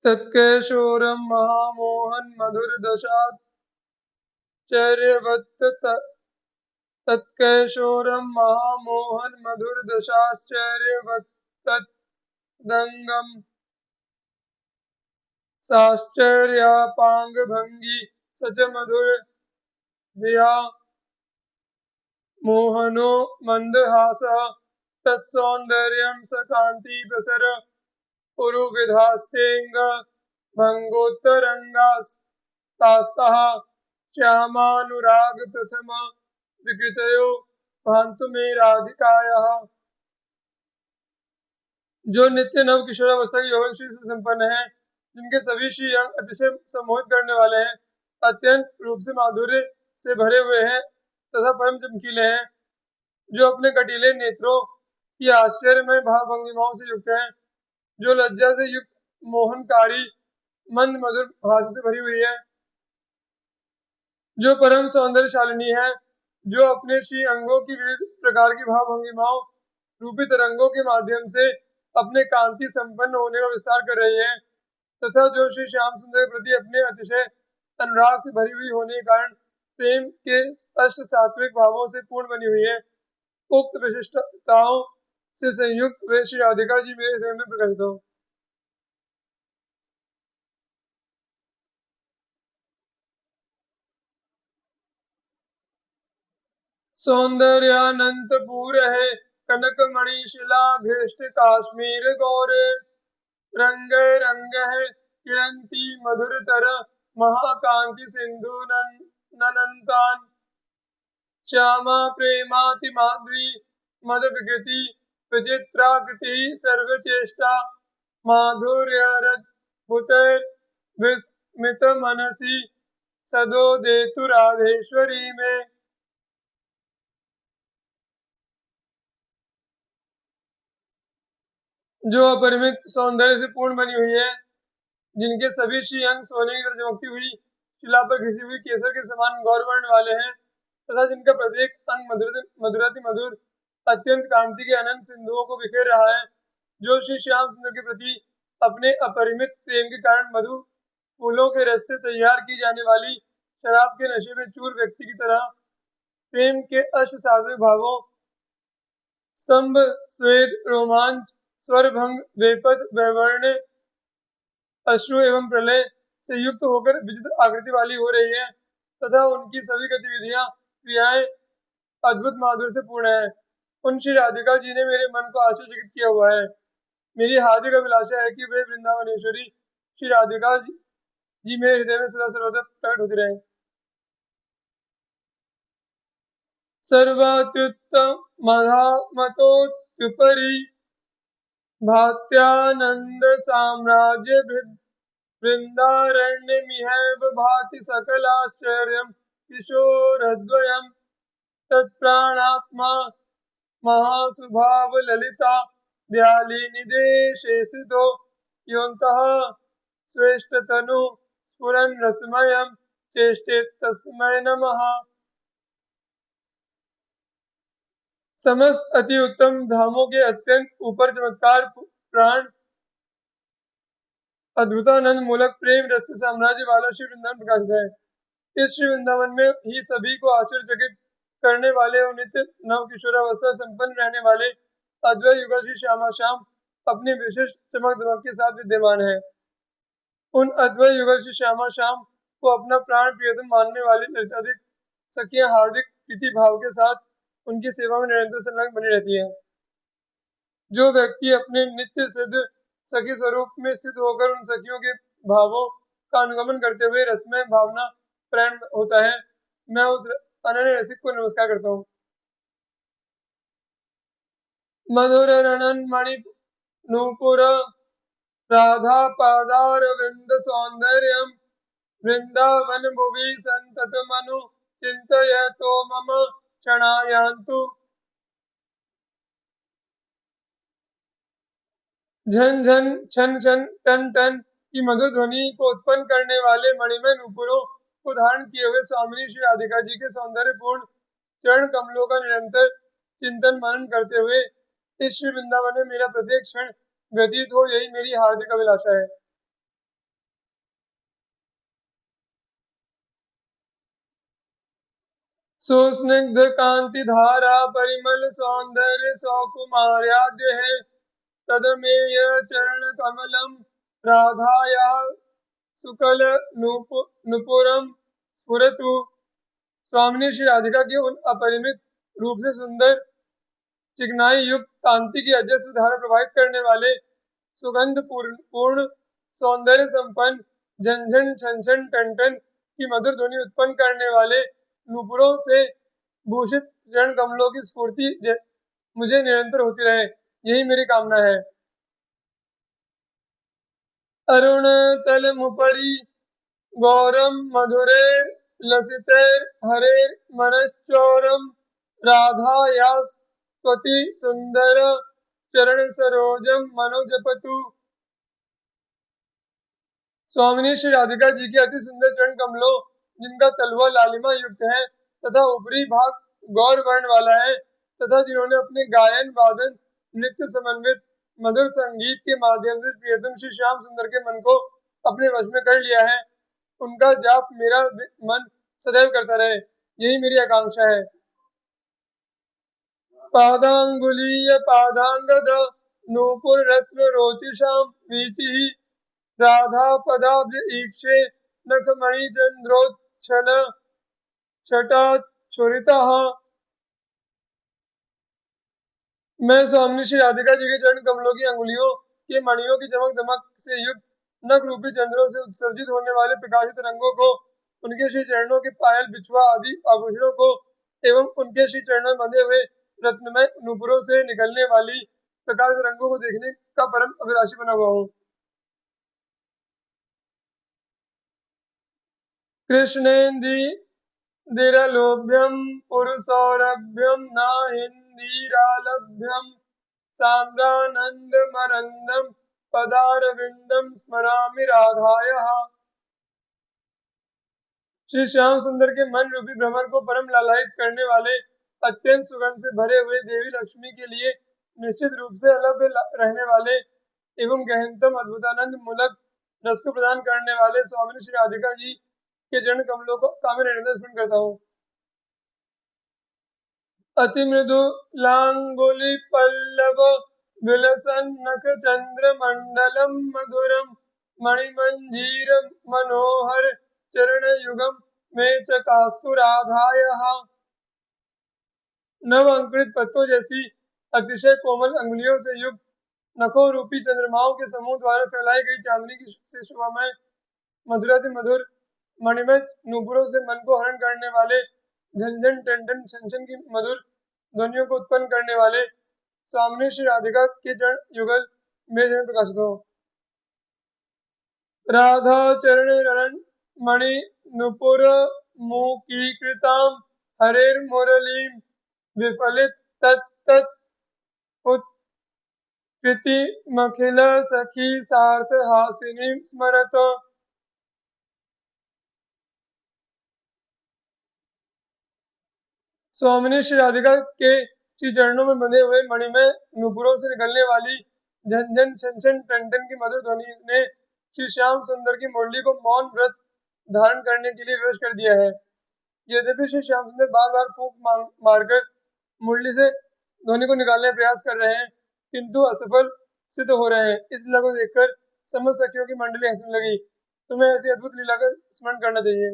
तत्केशोरं महामोहन मधुरदशाश्चर्यवत् तत्केशोरं महामोहन मधुरदशाश्चर्यवत्तदङ्गं साश्चर्यापाङ्गभङ्गी स च मधुरधिया मोहनो मन्दहासः तत्सौन्दर्यं स कान्तिप्रसर उरुविधास्तेऽङ्गभङ्गोत्तरङ्गास्तास्तः श्यामानुरागप्रथम विकृतयो भान्तु मे राधिकायाः। जो नित्य नव किशोरावस्था की यौवन श्री से संपन्न है, जिनके सभी श्री अंग अतिशय सम्मोहित करने वाले हैं, अत्यंत रूप से माधुर्य से भरे हुए हैं तथा परम चमकीले हैं, जो अपने कटीले नेत्रों की आश्चर्यमय भाव भंगिमाओं से युक्त हैं, जो लज्जा से युक्त मोहनकारी मंद मधुर हास्य से भरी हुई है, जो परम सौंदर्यशालिनी है, जो अपने श्री अंगों की विविध प्रकार की भाव भंगिमाओं रूपी तरंगों के माध्यम से अपने कांति संपन्न होने का विस्तार कर रही है, तथा जो श्री श्याम सुंदर के प्रति अपने अतिशय अनुराग से भरी हुई होने के कारण प्रेम के अष्ट सात्विक भावों से पूर्ण बनी हुई है। उक्त विशिष्टताओं से संयुक्त वे श्री राधिका जी मेरे हृदय में प्रकट हो। सौंदर्यानंतपुर है कनकमणि शिला घृष्ट काश्मीर गौरे रंग रंग है किरंती मधुरतर महाकांति सिंधु ननंतान श्यामा प्रेमाति माधुरी मद विकृति विचित्राकृति सर्वचेष्टा माधुर्यरद्भुतैर विस्मित मनसी सदो देतु राधेश्वरी में। जो अपरिमित सौंदर्य से पूर्ण बनी हुई है, जिनके सभी श्री अंग सोने की तरह चमकती हुई शिला पर घिसी हुई केसर के समान गौरवर्ण वाले हैं, तथा जिनका प्रत्येक अंग मधुराति मधुर अत्यंत कांति के अनंत सिंधुओं को बिखेर रहा है, जो श्री श्याम सुंदर के प्रति अपने अपरिमित प्रेम के कारण मधु फूलों के रस से तैयार की जाने वाली शराब के नशे में चूर व्यक्ति की तरह प्रेम के अष्ट सात्विक भावों स्तंभ स्वेद रोमांच स्वरभंग वेपद वैवर्ण्य अश्रु एवं प्रलय से युक्त होकर विचित्र आकृति वाली हो रही है, तथा उनकी सभी गतिविधियां क्रियाएं अद्भुत माधुर्य से पूर्ण है। उन श्री राधिका जी ने मेरे मन को आश्चर्यचकित किया हुआ है। मेरी हार्दिक अभिलाषा है कि वे वृंदावनेश्वरी श्री राधिका जी मेरे हृदय में सदा सर्वदा प्रकट होती रहे। सर्वात्युत्तमधामतोत्युपरि भात्यानंद साम्राज्य वृन्दारण्यमिहैव भाति सकलाश्चर्यं किशोरद्वयं तत्प्राणात्मा महासुभावललिता व्यालिनिदेशे स्थितो योऽन्तः स्वेष्टतनु स्फुरन् रसमयं चेष्टेत्तस्मै नमः। समस्त अति उत्तम धामों के अत्यंत ऊपर चमत्कार प्राण अद्भुतानंद मूलक प्रेम रस के साम्राज्य वाला श्री वृंदावन प्रकाशित है। इस श्री वृंदावन में ही सभी को आश्चर्यचकित करने वाले और नित्य नव किशोरावस्था संपन्न रहने वाले अद्वैत युगल श्री श्यामा श्याम अपनी विशिष्ट चमक दमक के साथ विद्यमान है। उन अद्वैत युगल श्री श्यामा श्याम को अपना प्राण प्रियतम मानने वाली ललिताधिक सखियां हार्दिक प्रीति भाव के साथ उनकी सेवा में निरंतर संलग्न बनी रहती है। जो व्यक्ति अपने नित्य सिद्ध सखी स्वरूप में स्थित होकर उन सखियों के भावों का अनुगमन करते हुए रसमय भावना प्रैण होता है, मैं उस अनन्य रसिक को नमस्कार करता हूँ। मधुर रणन मणि नूपुर राधा पादार वृंद सौंदर्यम वृंदावन भुवि संतत मनु चिंतयतो मम क्षणायान्तु। झन झन छन छन टन टन की मधुर ध्वनि को उत्पन्न करने वाले मणिमय नूपुरों को धारण किए हुए स्वामिनी श्री राधिका जी के सौंदर्यपूर्ण चरण कमलों का निरंतर चिंतन मनन करते हुए इस श्री वृंदावन में मेरा प्रत्येक क्षण व्यतीत हो, यही मेरी हार्दिक अभिलाषा है। सुस्निग्ध कांति धारा परिमल सौंदर्य सौकुमार्याद्य है, तदमेय चरण कमलम राधाया सुकल नुपुरम स्फुरतु। स्वामिनी श्री राधिका की उन अपरिमित रूप से सुंदर चिकनाई युक्त कांति की अजस्र धारा प्रवाहित करने वाले सुगंध पूर्ण सौंदर्य संपन्न झंझन छन टन टन की मधुर ध्वनि उत्पन्न करने वाले नुपुरों से भूषित चरण कमलों की स्फूर्ति मुझे निरंतर होती रहे, यही मेरी कामना है। अरुण तल मुपरी गौरम मधुरेर लसितेर हरेर मनश्चौरम राधायास्त्वति सुंदर चरण सरोजम मनोजपतु। स्वामिनी श्री राधिका जी के अति सुंदर चरण कमलों, जिनका तलवा लालिमा युक्त है तथा ऊपरी भाग गौर वर्ण वाला है तथा जिन्होंने अपने गायन वादन नृत्य समन्वित मधुर संगीत के माध्यम से प्रियतम श्री श्याम सुंदर के मन को अपने वश में कर लिया है, उनका जाप मेरा मन सदैव करता रहे, यही मेरी आकांक्षा है। पादांगुलीय पादांगद नूपुर रत्न रोचिशाम वीचिहि राधा पदाब्ज ईक्षे नखमणि चंद्रोच्छल छटा छुरिता। मैं स्वामिनी श्री राधिका जी के चरण कमलों की अंगुलियों के मणियों की चमक दमक से युक्त नख रूपी चंद्रों से उत्सर्जित होने वाले प्रकाशित रंगों को, उनके श्री चरणों के पायल बिछुआ आदि आभूषणों को एवं उनके श्री चरणों में बंधे हुए रत्नमय नुपुरों से निकलने वाली प्रकाश रंगों को देखने का परम अभिलाषी बना हुआ हूँ। कृष्णेन्दि दिरलोभ्यम पुरुषौरभ्यम न हिंदीरालभ्यम सांद्रानंद मरंदम पदारविंदम स्मरामि राधायः। श्री श्याम सुंदर के मन रूपी भ्रमर को परम लालायित करने वाले अत्यंत सुगंध से भरे हुए देवी लक्ष्मी के लिए निश्चित रूप से अलग रहने वाले एवं गहनतम अद्भुतानंद मूलक रस को प्रदान करने वाले स्वामिनी श्री राधिका जी के चरण कमलों का मैं निरंतर स्मरण करता हूँ। अति मृदु लांगुली पल्लव विलसन नख चंद्र मंडलम मधुरम मणिमंजीर मनोहर चरण युगम में चकास्तु राधायः। नव अंकुरित पत्तों जैसी अतिशय कोमल अंगुलियों से युक्त नखों रूपी चंद्रमाओं के समूह द्वारा फैलाई गई चांदनी की से शोभामय मधुराति मधुर मणिमय नुपुरों से मन को हरण करने वाले झंझन टन छन की मधुर ध्वनियों को उत्पन्न करने वाले स्वामिनी श्री राधिका के चरण युगल मेरे में प्रकाशित हो। राधा चरण रण मणि नुपुर मुकीकृताम हरेर मुरलीम विफलित तत्त उत्कृति मखिल सखी सार्थ हासिनी स्मरत। स्वामिनी श्री राधिका के श्री चरणों में बंधे हुए मणिमय नुपुरों से निकलने वाली झंझन छन टन की मधुर ध्वनि ने श्री श्याम सुंदर की मुरली को मौन व्रत धारण करने के लिए विवश कर दिया है। यद्यपि श्री श्याम सुंदर बार बार फूंक मारकर मुरली से ध्वनि को निकालने का प्रयास कर रहे हैं, किंतु असफल सिद्ध हो रहे हैं। इस लीला को देखकर समस्त सखियों की मंडली हंसने लगी। तुम्हें ऐसी अद्भुत लीला का स्मरण करना चाहिए।